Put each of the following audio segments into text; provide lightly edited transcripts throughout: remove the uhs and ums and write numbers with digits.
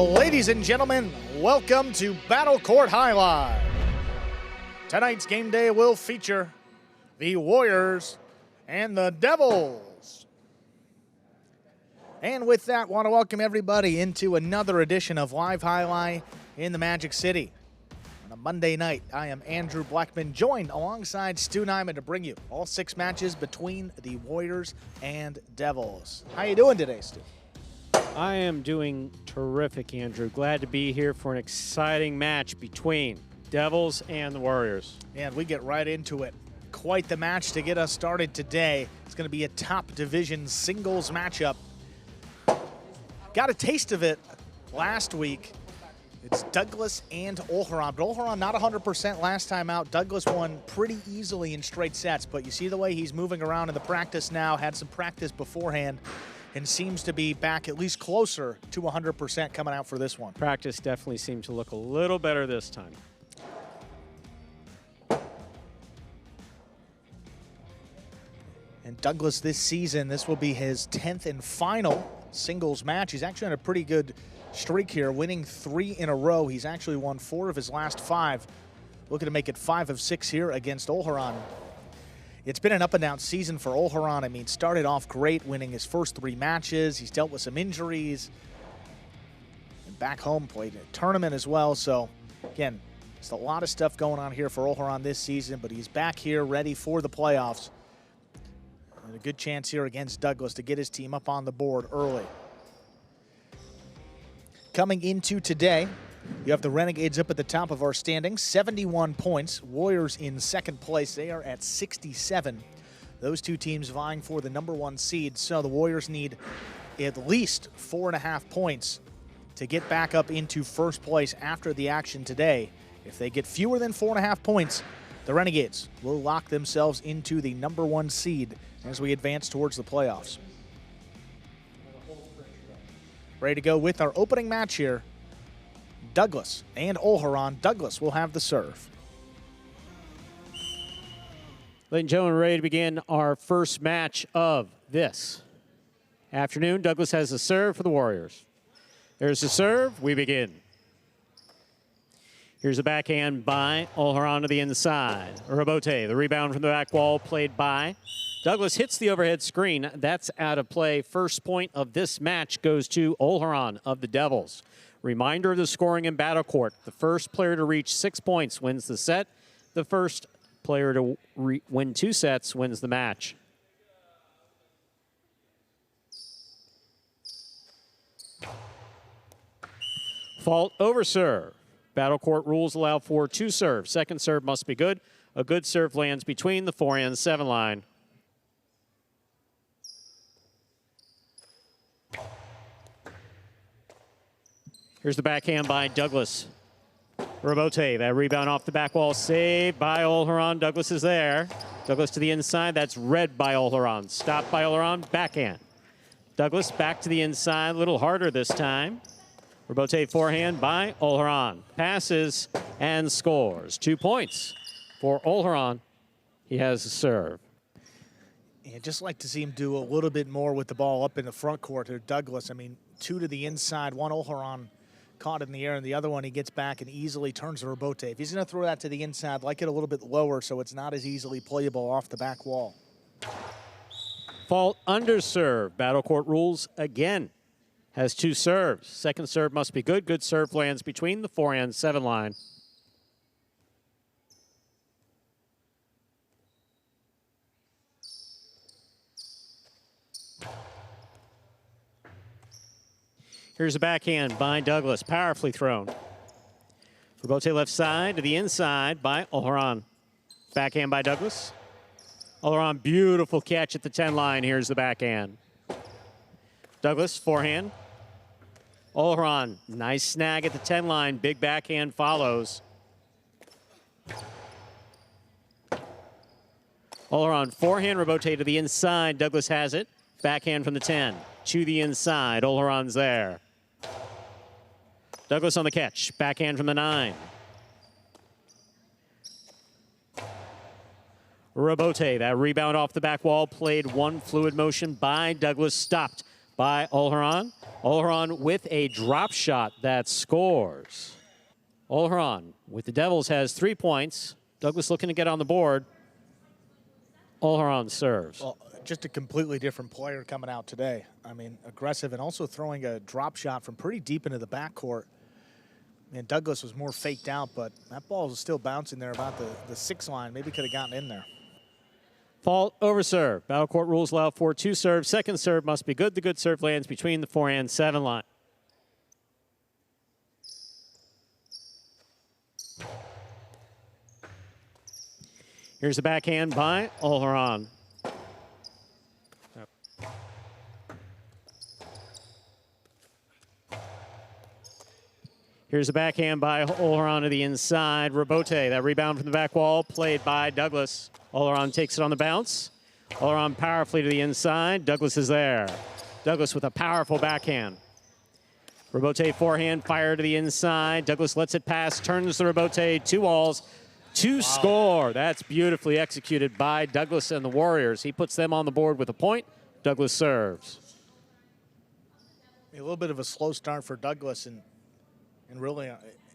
Ladies and gentlemen, welcome to Battle Court Jai-Alai. Tonight's game day will feature the Warriors and the Devils. And with that, want to welcome everybody into another edition of Live Jai-Alai in the Magic City. On a Monday night, I am Andrew Blackman, joined alongside Stu Nyman to bring you all 6 matches between the Warriors and Devils. How you doing today, Stu? I am doing terrific, Andrew. Glad to be here for an exciting match between Devils and the Warriors. And we get right into it. Quite the match to get us started today. It's going to be a top division singles matchup. Got a taste of it last week. It's Douglas and Olharan, but Olharan not 100% last time out. Douglas won pretty easily in straight sets, but you see the way he's moving around in the practice now, had some practice beforehand, and seems to be back at least closer to 100% coming out for this one. Practice definitely seemed to look a little better this time. And Douglas this season, this will be his 10th and final singles match. He's actually on a pretty good streak here, winning 3 in a row. He's actually won 4 of his last 5. Looking to make it 5 of 6 here against Olharan. It's been an up-and-down season for Olharan. I mean, started off great, winning his first 3 matches. He's dealt with some injuries. And back home, played a tournament as well. So, again, there's a lot of stuff going on here for Olharan this season, but he's back here ready for the playoffs. And a good chance here against Douglas to get his team up on the board early. Coming into today, you have the Renegades up at the top of our standings, 71 points. Warriors in second place. They are at 67. Those 2 teams vying for the #1 seed. So the Warriors need at least 4.5 points to get back up into first place after the action today. If they get fewer than 4.5 points, the Renegades will lock themselves into the #1 seed as we advance towards the playoffs. Ready to go with our opening match here. Douglas and Olharan. Douglas will have the serve. Ladies and gentlemen, ready to begin our first match of this afternoon. Douglas has the serve for the Warriors. There's the serve. We begin. Here's a backhand by Olharan to the inside. Rabote, the rebound from the back wall, played by. Douglas hits the overhead screen. That's out of play. First point of this match goes to Olharan of the Devils. Reminder of the scoring in Battle Court. The first player to reach 6 points wins the set. The first player to win 2 sets wins the match. Fault over serve. Battle Court rules allow for 2 serves. Second serve must be good. A good serve lands between the 4 and 7 line. Here's the backhand by Douglas. Rabote, that rebound off the back wall, saved by Olharan. Douglas is there. Douglas to the inside, that's read by Olharan. Stopped by Olharan, backhand. Douglas back to the inside, a little harder this time. Rabote forehand by Olharan. Passes and scores. 2 points for Olharan. He has the serve. Yeah, just like to see him do a little bit more with the ball up in the front court to Douglas. I mean, 2 to the inside, 1 Olharan caught in the air, and the other one he gets back and easily turns to Rabote. If he's going to throw that to the inside, like it a little bit lower so it's not as easily playable off the back wall. Fault under serve. Battle Court rules again. Has 2 serves. Second serve must be good. Good serve lands between the 4 and 7 line. Here's a backhand by Douglas, powerfully thrown. Rabote left side to the inside by Olharan. Backhand by Douglas. Olharan, beautiful catch at the 10 line. Here's the backhand. Douglas, forehand. Olharan, nice snag at the 10 line. Big backhand follows. Olharan, forehand, Rabote to the inside. Douglas has it. Backhand from the 10 to the inside. Olharan's there. Douglas on the catch. Backhand from the 9. Rabote, that rebound off the back wall, played one fluid motion by Douglas, stopped by Olharan. Olharan with a drop shot that scores. Olharan with the Devils has 3 points. Douglas looking to get on the board. Olharan serves. Well, just a completely different player coming out today. I mean, aggressive and also throwing a drop shot from pretty deep into the backcourt. And Douglas was more faked out, but that ball was still bouncing there about the 6 line. Maybe could have gotten in there. Fault over serve. Battle court rules allow for 2 serves. Second serve must be good. The good serve lands between the 4 and 7 line. Here's the backhand by Olharan. Here's a backhand by Olharan to the inside. Robote, that rebound from the back wall, played by Douglas. Olharan takes it on the bounce. Olharan powerfully to the inside. Douglas is there. Douglas with a powerful backhand. Robote forehand, fire to the inside. Douglas lets it pass, turns the Robote, 2 walls, to score. That's beautifully executed by Douglas and the Warriors. He puts them on the board with a point. Douglas serves. A little bit of a slow start for Douglas and really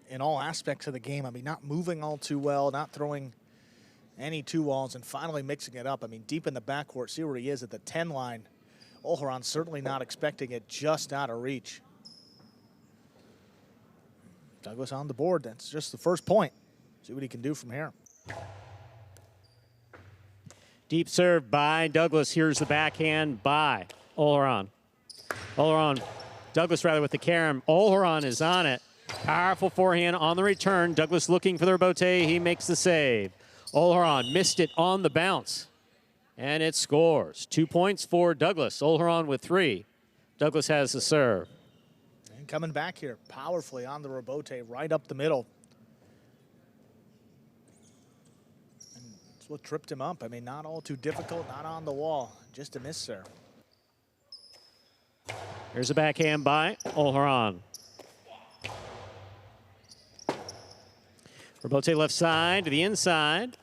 in all aspects of the game. I mean, not moving all too well, not throwing any 2 walls, and finally mixing it up. I mean, deep in the backcourt, see where he is at the 10 line. Olharan certainly not expecting it, just out of reach. Douglas on the board. That's just the first point. See what he can do from here. Deep serve by Douglas. Here's the backhand by Olharan. Douglas rather with the carom. Olharan is on it. Powerful forehand on the return. Douglas looking for the Robote. He makes the save. Olharan missed it on the bounce. And it scores. 2 points for Douglas. Olharan with 3. Douglas has the serve. And coming back here powerfully on the Robote, right up the middle. And that's what tripped him up. I mean, not all too difficult, not on the wall. Just a miss there. Here's a backhand by Olharan. Robote left side to the inside.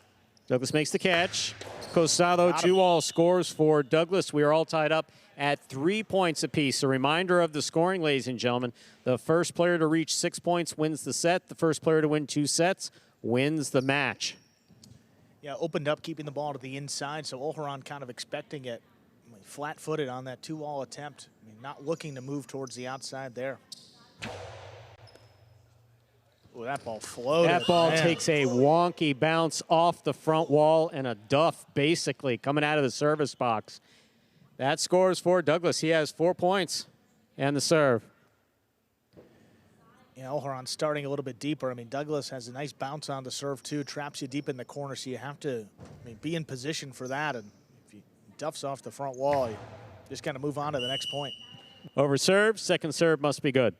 Douglas makes the catch. Cosado 2-all scores for Douglas. We are all tied up at 3 points apiece. A reminder of the scoring, ladies and gentlemen. The first player to reach 6 points wins the set. The first player to win 2 sets wins the match. Yeah, opened up, keeping the ball to the inside, so Olharan kind of expecting it. Flat-footed on that 2-all attempt. I mean, not looking to move towards the outside there. Ooh, that ball floated. That ball takes a wonky bounce off the front wall and a duff, basically, coming out of the service box. That scores for Douglas. He has 4 points and the serve. Yeah, Olharan starting a little bit deeper. I mean, Douglas has a nice bounce on the serve, too. Traps you deep in the corner, so you have to be in position for that. And if he duffs off the front wall, you just got to move on to the next point. Over serve, second serve must be good.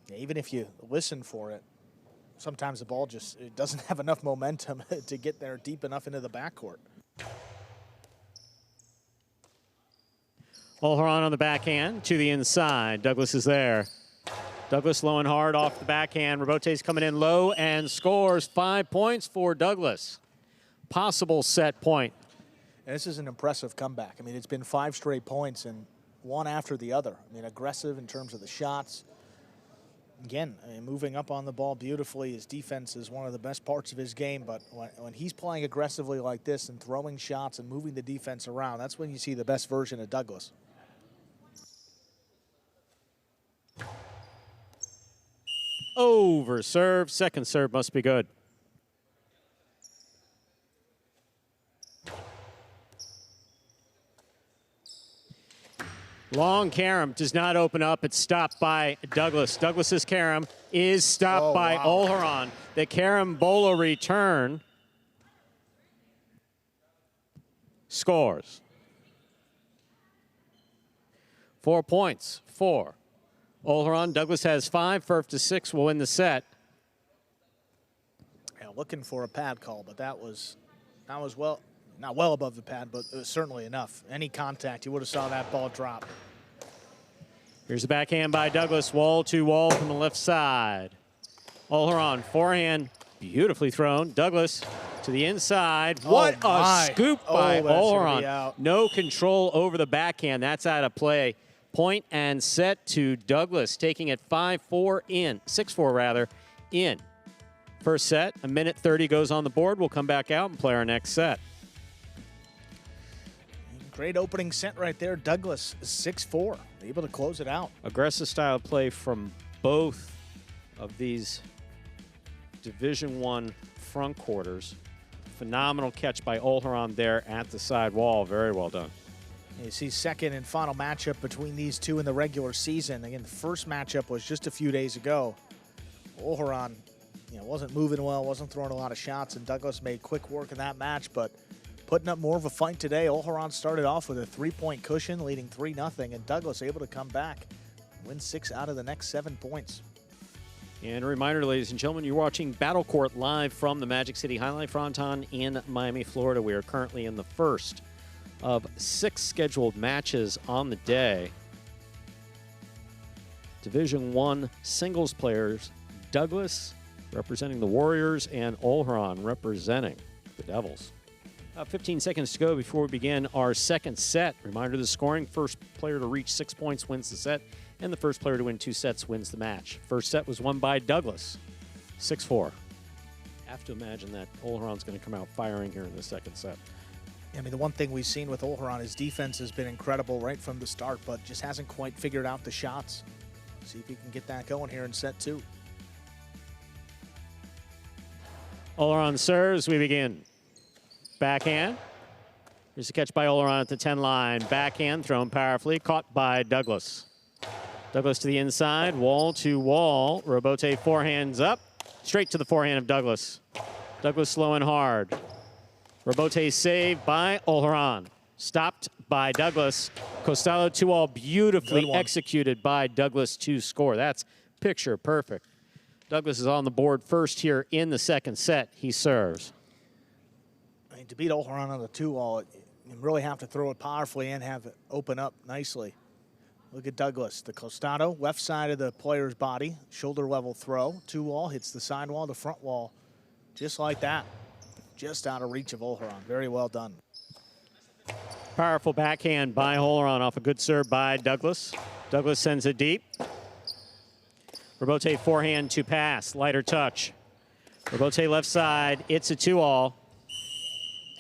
Yeah, even if you listen for it, sometimes the ball just it doesn't have enough momentum to get there deep enough into the backcourt. Olharan on the backhand to the inside. Douglas is there. Douglas low and hard off the backhand. Robote's coming in low and scores 5 points for Douglas. Possible set point. And this is an impressive comeback. I mean, it's been 5 straight points and one after the other. I mean, aggressive in terms of the shots. Again, I mean, moving up on the ball beautifully. His defense is one of the best parts of his game, but when he's playing aggressively like this and throwing shots and moving the defense around, that's when you see the best version of Douglas. Over serve, second serve must be good. Long carom does not open up. It's stopped by Douglas. Douglas's carom is stopped by Olharan. The carambola return scores. 4 points for Olharan. Douglas has 5. Furf to 6 will win the set. Yeah, looking for a pad call, but that was well. Not well above the pad, but certainly enough. Any contact, you would have saw that ball drop. Here's the backhand by Douglas. Wall to wall from the left side. Olharan forehand Beautifully thrown. Douglas to the inside. Oh What a my. scoop Oh, by that's gonna be Olharan. out. No control over the backhand. That's out of play. Point and set to Douglas, taking it 5-4 in, 6-4 rather, in. First set, a minute 30 goes on the board. We'll come back out and play our next set. Great opening set right there. Douglas 6-4, able to close it out. Aggressive style of play from both of these Division I front quarters. Phenomenal catch by Olharan there at the side wall. Very well done. You see second and final matchup between these two in the regular season. Again, the first matchup was just a few days ago. Olharan, wasn't moving well, wasn't throwing a lot of shots, and Douglas made quick work in that match, but putting up more of a fight today. Olharan started off with a 3-point cushion, leading 3-0, and Douglas able to come back, win 6 out of the next 7 points. And a reminder, ladies and gentlemen, you're watching Battle Court live from the Magic City Fronton in Miami, Florida. We are currently in the first of 6 scheduled matches on the day. Division I singles players, Douglas representing the Warriors and Olharan representing the Devils. 15 seconds to go before we begin our second set. Reminder of the scoring: first player to reach 6 points wins the set, and the first player to win 2 sets wins the match. First set was won by Douglas, 6-4. I have to imagine that Olharan's going to come out firing here in the second set. I mean, the one thing we've seen with Olharan, his defense has been incredible right from the start, but just hasn't quite figured out the shots. See if he can get that going here in set 2. Olharan serves, we begin. Backhand. Here's a catch by Olharan at the 10 line. Backhand thrown powerfully, caught by Douglas. Douglas to the inside, wall to wall. Robote forehands up, straight to the forehand of Douglas. Douglas slow and hard. Robote saved by Olharan. Stopped by Douglas. Costalo 2-all beautifully executed by Douglas to score. That's picture perfect. Douglas is on the board first here in the second set. He serves. I mean, to beat Olharan on the 2-all, you really have to throw it powerfully and have it open up nicely. Look at Douglas. The Costado, left side of the player's body, shoulder level throw. 2-all hits the side wall, the front wall, just like that. Just out of reach of Olharan. Very well done. Powerful backhand by Olharan off a good serve by Douglas. Douglas sends it deep. Robote forehand to pass, lighter touch. Robote left side, it's a 2-all.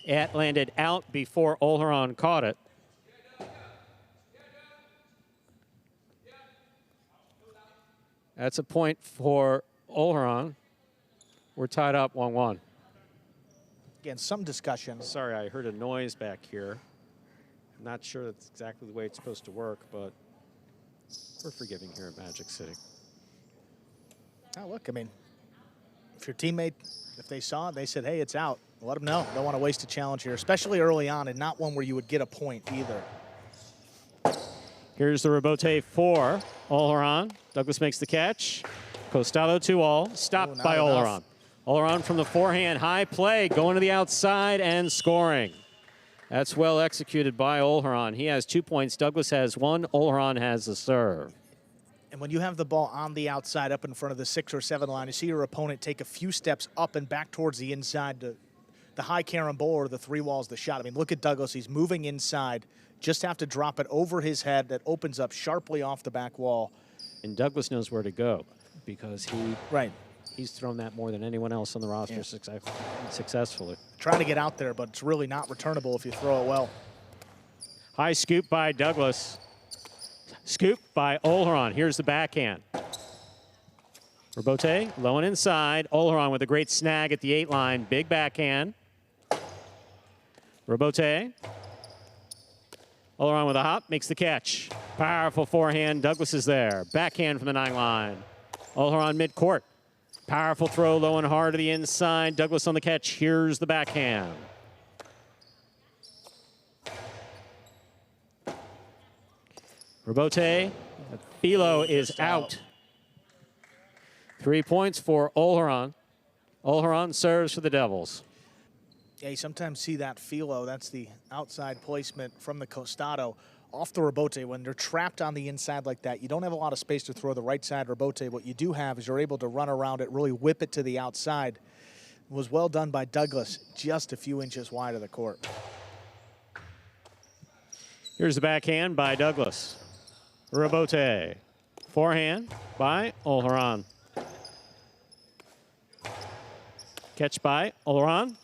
It landed out before Olharan caught it. That's a point for Olharan. We're tied up 1-1. Again, some discussion. Sorry, I heard a noise back here. I'm not sure that's exactly the way it's supposed to work, but we're forgiving here at Magic City. Oh, look, I mean, if your teammate, if they saw it, they said, hey, it's out, let them know. Don't want to waste a challenge here, especially early on, and not one where you would get a point either. Here's the Robote for Olharan. Douglas makes the catch. Costalo 2-all, stopped by Olharan. Olharan from the forehand, high play, going to the outside and scoring. That's well executed by Olharan. He has 2 points. Douglas has 1. Olharan has the serve. And when you have the ball on the outside up in front of the 6 or 7 line, you see your opponent take a few steps up and back towards the inside to the high carambole or the 3 walls, the shot. I mean, look at Douglas. He's moving inside. Just have to drop it over his head. That opens up sharply off the back wall. And Douglas knows where to go because he's thrown that more than anyone else on the roster successfully. Trying to get out there, but it's really not returnable if you throw it well. High scoop by Douglas. Scoop by Olharan. Here's the backhand. Robote low and inside. Olharan with a great snag at the 8 line. Big backhand. Robote. Olharan with a hop, makes the catch. Powerful forehand. Douglas is there. Backhand from the 9 line. Olharan mid-court. Powerful throw, low and hard to the inside. Douglas on the catch. Here's the backhand. Robote. Philo is out. 3 points for Olharan. Olharan serves for the Devils. Yeah, you sometimes see that Philo. That's the outside placement from the Costado off the Robote. When they're trapped on the inside like that, you don't have a lot of space to throw the right side Robote. What you do have is you're able to run around it, really whip it to the outside. Was well done by Douglas, just a few inches wide of the court. Here's the backhand by Douglas. Rebote. Forehand by Olharan. Catch by Olharan.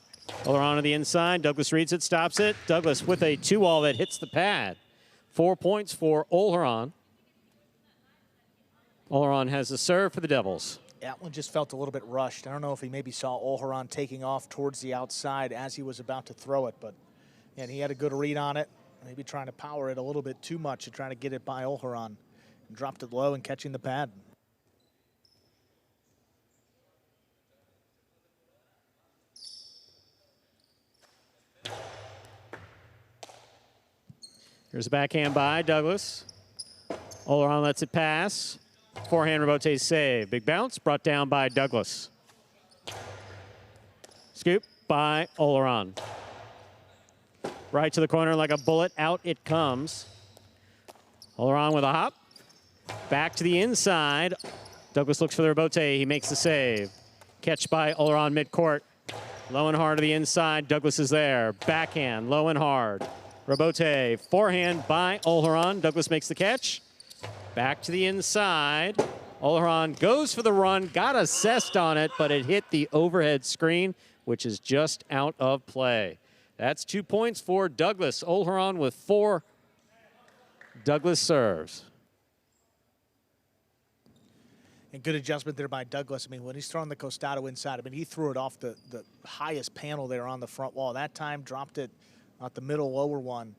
Olharan on the inside. Douglas reads it, stops it. Douglas with a 2-all that hits the pad. 4 points for Olharan. Olharan has the serve for the Devils. That one just felt a little bit rushed. I don't know if he maybe saw Olharan taking off towards the outside as he was about to throw it, but and he had a good read on it. Maybe trying to power it a little bit too much and trying to get it by Olharan. And dropped it low and catching the pad. Here's a backhand by Douglas. Olharan lets it pass. Forehand Rebote save. Big bounce brought down by Douglas. Scoop by Olharan. Right to the corner like a bullet. Out it comes. Olharan with a hop. Back to the inside. Douglas looks for the Rebote. He makes the save. Catch by Olharan midcourt. Low and hard to the inside. Douglas is there. Backhand, low and hard. Rebote, forehand by Olharan. Douglas makes the catch. Back to the inside. Olharan goes for the run. Got assessed on it, but it hit the overhead screen, which is just out of play. That's 2 points for Douglas. Olharan with 4. Douglas serves. And good adjustment there by Douglas. I mean, when he's throwing the costado inside, I mean, he threw it off the highest panel there on the front wall. That time, dropped it at the middle lower one.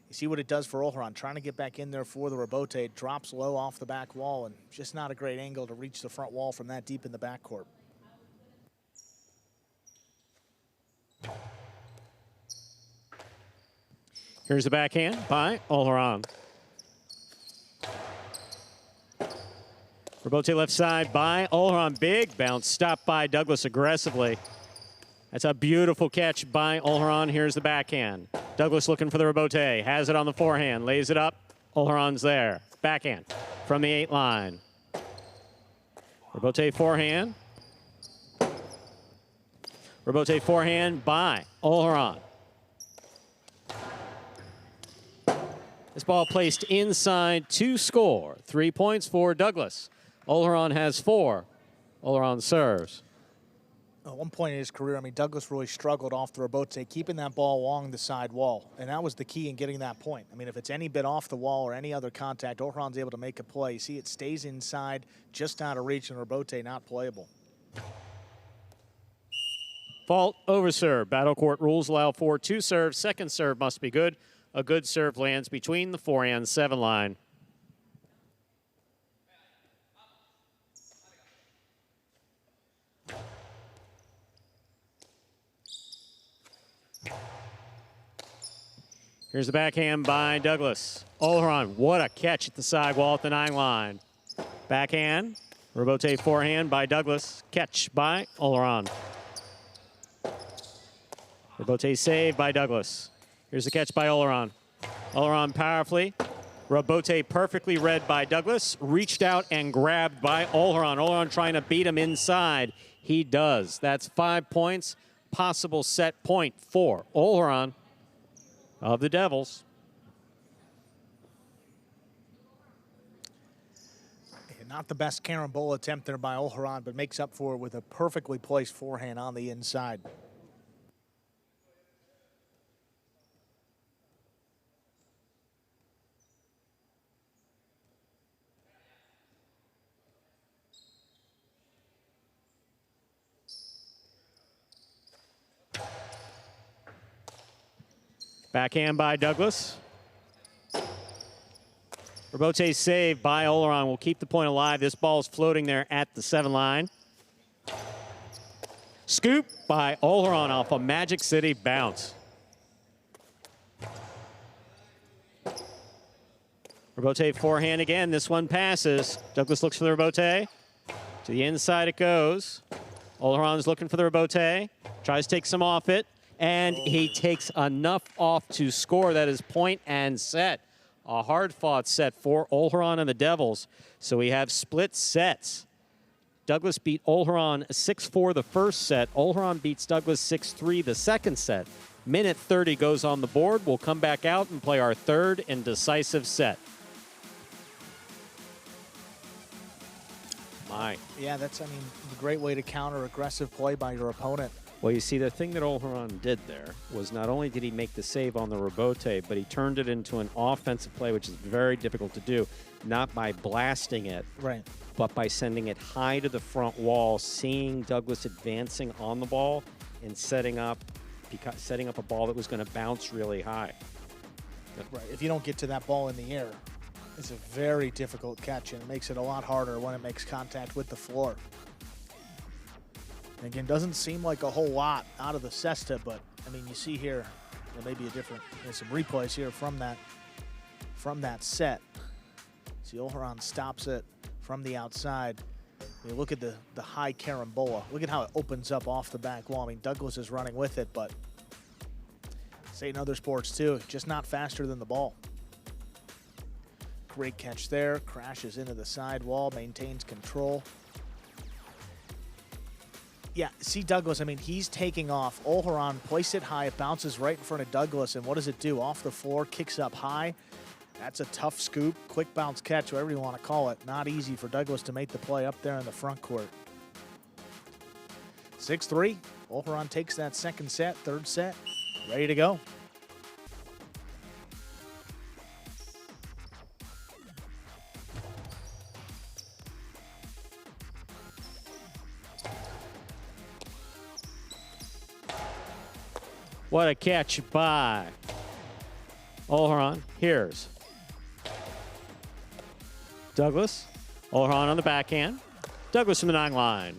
You see what it does for Olharan, trying to get back in there for the Rebote. It drops low off the back wall, and just not a great angle to reach the front wall from that deep in the backcourt. Here's the backhand by Olharan. Rebote left side by Olharan. Big bounce stopped by Douglas aggressively. That's a beautiful catch by Olharan. Here's the backhand. Douglas looking for the Rebote. Has it on the forehand. Lays it up. Olharan's there. Backhand from the 8 line. Rebote forehand. Rebote forehand by Olharan. This ball placed inside to score. 3 points for Douglas. Olharan has 4. Olharan serves. At one point in his career, I mean, Douglas really struggled off the Rebote, keeping that ball along the side wall. And that was the key in getting that point. I mean, if it's any bit off the wall or any other contact, Olharan's able to make a play. You see it stays inside, just out of reach, and Rebote not playable. Fault over serve. Battle court rules allow for 2 serves. Second serve must be good. A good serve lands between the 4 and 7 line. Here's the backhand by Douglas. Olharan, what a catch at the side wall at the 9 line. Backhand, Rebote forehand by Douglas. Catch by Olharan. Rebote save by Douglas. Here's the catch by Olharan. Olharan powerfully. Rebote perfectly read by Douglas. Reached out and grabbed by Olharan. Olharan trying to beat him inside. He does. That's 5 points. Possible set point for Olharan of the Devils. Not the best carambola attempt there by Olharan, but makes up for it with a perfectly placed forehand on the inside. Backhand by Douglas. Rebote save by Olharan will keep the point alive. This ball is floating there at the 7 line. Scoop by Olharan off a Magic City bounce. Rebote forehand again. This one passes. Douglas looks for the Rebote. To the inside it goes. Olharan's looking for the Rebote. Tries to take some off it. And he takes enough off to score. That is point and set. A hard-fought set for Olharan and the Devils. So we have split sets. Douglas beat Olharan 6-4 the first set. Olharan beats Douglas 6-3 the second set. Minute 30 goes on the board. We'll come back out and play our third and decisive set. My. Yeah, that's, I mean, a great way to counter aggressive play by your opponent. Well, you see, the thing that Olharan did there was not only did he make the save on the rebote, but he turned it into an offensive play, which is very difficult to do, not by blasting it, right, but by sending it high to the front wall, seeing Douglas advancing on the ball and setting up a ball that was going to bounce really high. Right. If you don't get to that ball in the air, it's a very difficult catch, and it makes it a lot harder when it makes contact with the floor. And again, doesn't seem like a whole lot out of the cesta, but I mean, you see here, there may be some replays here from that set. See, Olharan stops it from the outside. I mean, look at the high carambola. Look at how it opens up off the back wall. I mean, Douglas is running with it, but say in other sports too, just not faster than the ball. Great catch there, crashes into the side wall, maintains control. Yeah, see Douglas, I mean, he's taking off. Olharan placed it high, it bounces right in front of Douglas, and what does it do? Off the floor, kicks up high. That's a tough scoop, quick bounce catch, whatever you want to call it. Not easy for Douglas to make the play up there in the front court. 6-3, Olharan takes that second set, third set, ready to go. What a catch by Olharan. Here's Douglas. Olharan on the backhand. Douglas from the 9 line.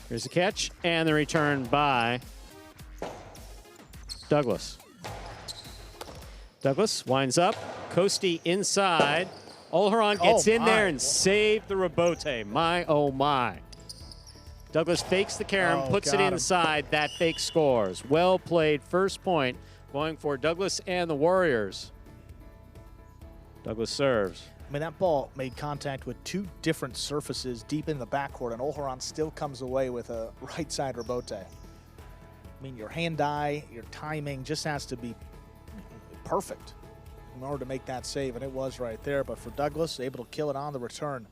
Here's the catch and the return by Douglas. Douglas winds up. Costi inside. Olharan gets in there and saved the rebote. My, oh my. Douglas fakes the carom, puts it inside. That fake scores. Well played. First point going for Douglas and the Warriors. Douglas serves. I mean, that ball made contact with two different surfaces deep in the backcourt, and Olharan still comes away with a right side rebote. I mean, your hand-eye, your timing just has to be perfect in order to make that save, and it was right there. But for Douglas, able to kill it on the return.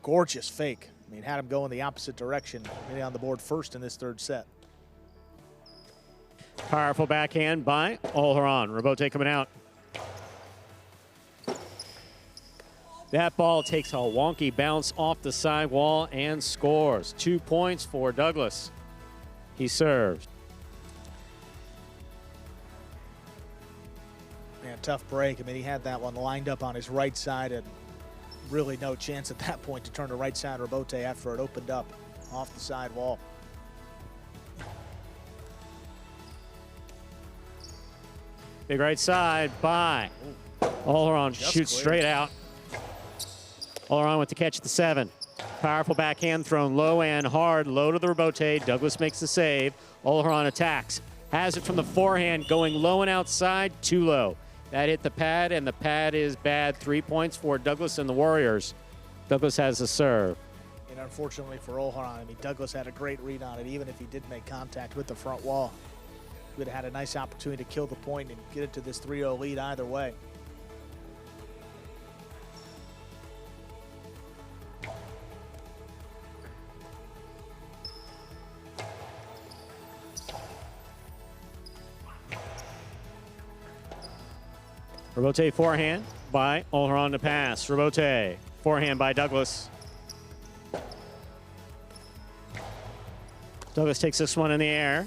Gorgeous fake. I mean, had him go in the opposite direction, getting on the board first in this third set. Powerful backhand by Olharan. Rebote coming out. That ball takes a wonky bounce off the side wall and scores. 2 points for Douglas. He serves. Yeah, tough break. I mean, he had that one lined up on his right side, and really no chance at that point to turn to right side rebote after it opened up off the side wall. Big right side by Olharan. Shoots straight out. Olharan with the catch at the 7. Powerful backhand thrown low and hard. Low to the rebote. Douglas makes the save. Olharan attacks. Has it from the forehand, going low and outside. Too low. That hit the pad, and the pad is bad. 3 points for Douglas and the Warriors. Douglas has the serve. And unfortunately for Olharan, I mean, Douglas had a great read on it, even if he did make contact with the front wall. He would have had a nice opportunity to kill the point and get it to this 3-0 lead either way. Rebote forehand by Olharan to pass. Rebote forehand by Douglas. Douglas takes this one in the air.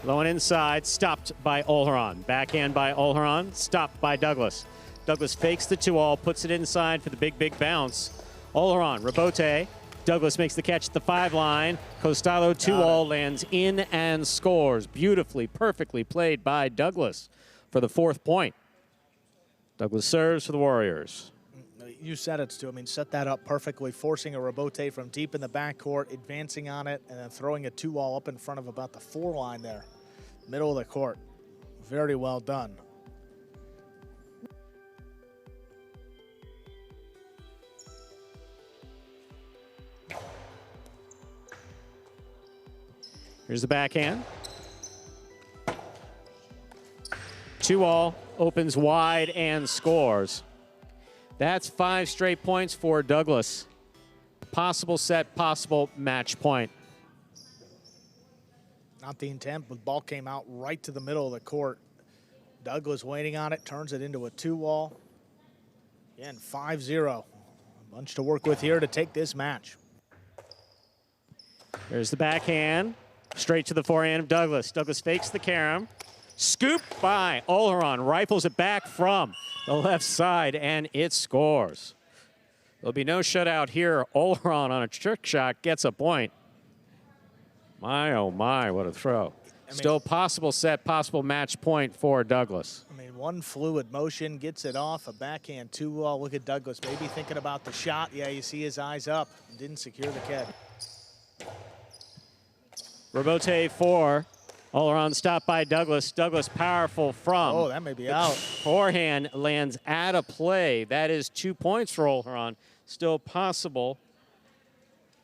Low and inside, stopped by Olharan. Backhand by Olharan, stopped by Douglas. Douglas fakes the 2-all, puts it inside for the big, big bounce. Olharan, rebote. Douglas makes the catch at the 5 line. Costello 2-all lands in and scores. Beautifully, perfectly played by Douglas for the 4th point. Douglas serves for the Warriors. You said it, Stu. I mean, set that up perfectly, forcing a rebote from deep in the backcourt, advancing on it, and then throwing a 2-all up in front of about the 4 line there. Middle of the court. Very well done. Here's the backhand. 2-all, opens wide and scores. That's 5 straight points for Douglas. Possible set, possible match point. Not the intent, but the ball came out right to the middle of the court. Douglas waiting on it, turns it into a 2-wall. Again, 5-0. A bunch to work with here to take this match. There's the backhand. Straight to the forehand of Douglas. Douglas fakes the carom. Scooped by Olharan. Rifles it back from the left side, and it scores. There'll be no shutout here. Olharan on a trick shot gets a point. My, oh my, what a throw. Still possible set, possible match point for Douglas. I mean, one fluid motion, gets it off, a backhand 2-wall. Look at Douglas, maybe thinking about the shot. Yeah, you see his eyes up. Didn't secure the Ked. Rebote 4. Olharan stopped by Douglas. Douglas powerful from. Oh, that may be out. Forehand lands out of play. That is 2 points for Olharan. Still possible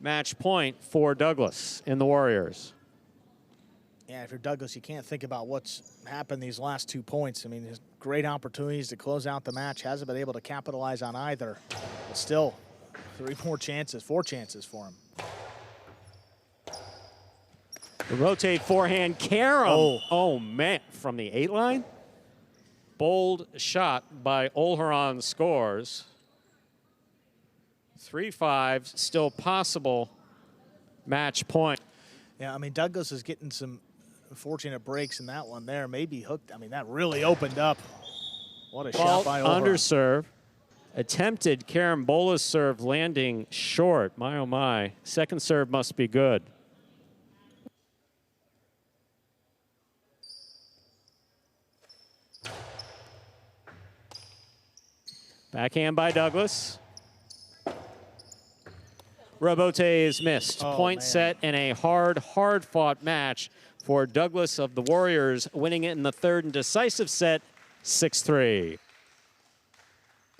match point for Douglas in the Warriors. Yeah, if you're Douglas, you can't think about what's happened these last 2 points. I mean, there's great opportunities to close out the match. Hasn't been able to capitalize on either. But still, 4 chances for him. Rotate forehand, carom. Oh, man, from the 8 line? Bold shot by Olharan scores. 3-5, still possible match point. Yeah, I mean, Douglas is getting some fortunate breaks in that one there. Maybe hooked. I mean, that really opened up. What a shot by Olharan. Underserve. Attempted carambola's serve landing short. My, oh, my. Second serve must be good. Backhand by Douglas. Rebote is missed. Point set in a hard-fought match for Douglas of the Warriors, winning it in the 3rd and decisive set, 6-3.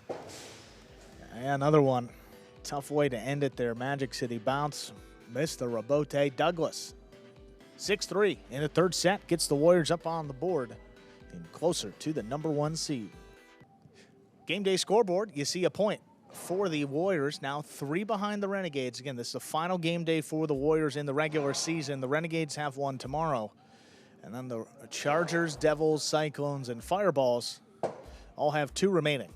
Yeah, another one. Tough way to end it there. Magic City bounce. Missed the rebote. Douglas, 6-3 in the 3rd set. Gets the Warriors up on the board and closer to the #1 seed. Game day scoreboard, you see a point for the Warriors, now 3 behind the Renegades. Again, this is the final game day for the Warriors in the regular season. The Renegades have one tomorrow. And then the Chargers, Devils, Cyclones, and Fireballs all have 2 remaining.